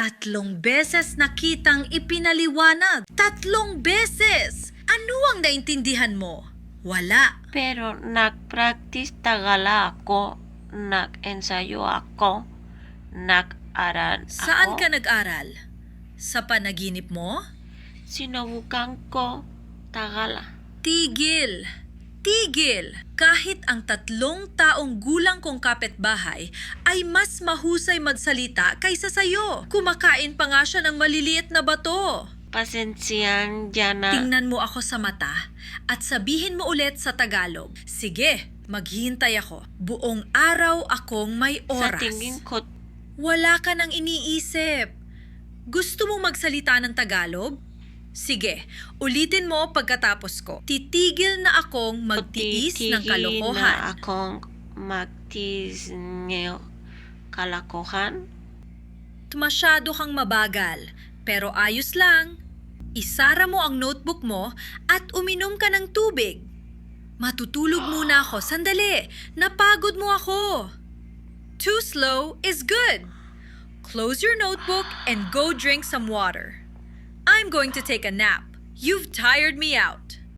3 beses na kitang ipinaliwanag. 3 beses! Ano ang naintindihan mo? Wala. Pero nag-practice tagala ako, nag-ensayo ako, nag-aral ako. Saan ka nag-aral? Sa panaginip mo? Sinubukan ko tagala. Tigil! Tigil! Kahit ang 3 taong gulang kong kapitbahay ay mas mahusay magsalita kaysa sayo. Kumakain pa nga siya ng maliliit na bato. Pasensyan dyan na. Tingnan mo ako sa mata at sabihin mo ulit sa Tagalog. Sige, maghihintay ako. Buong araw akong may Sa oras. tingin ko, Wala ka nang iniisip. Gusto mo magsalita ng Tagalog? Sige, ulitin mo pagkatapos ko. Titigil na akong magtiis ng titigil kalokohan. na akong magtiis ng kalokohan. Masyado kang mabagal, pero ayos lang. Isara mo ang notebook mo at uminom ka ng tubig. Matutulog muna ako. Sandali, napagod mo ako. Too slow is good. Close your notebook and go drink some water. I'm going to take a nap. You've tired me out.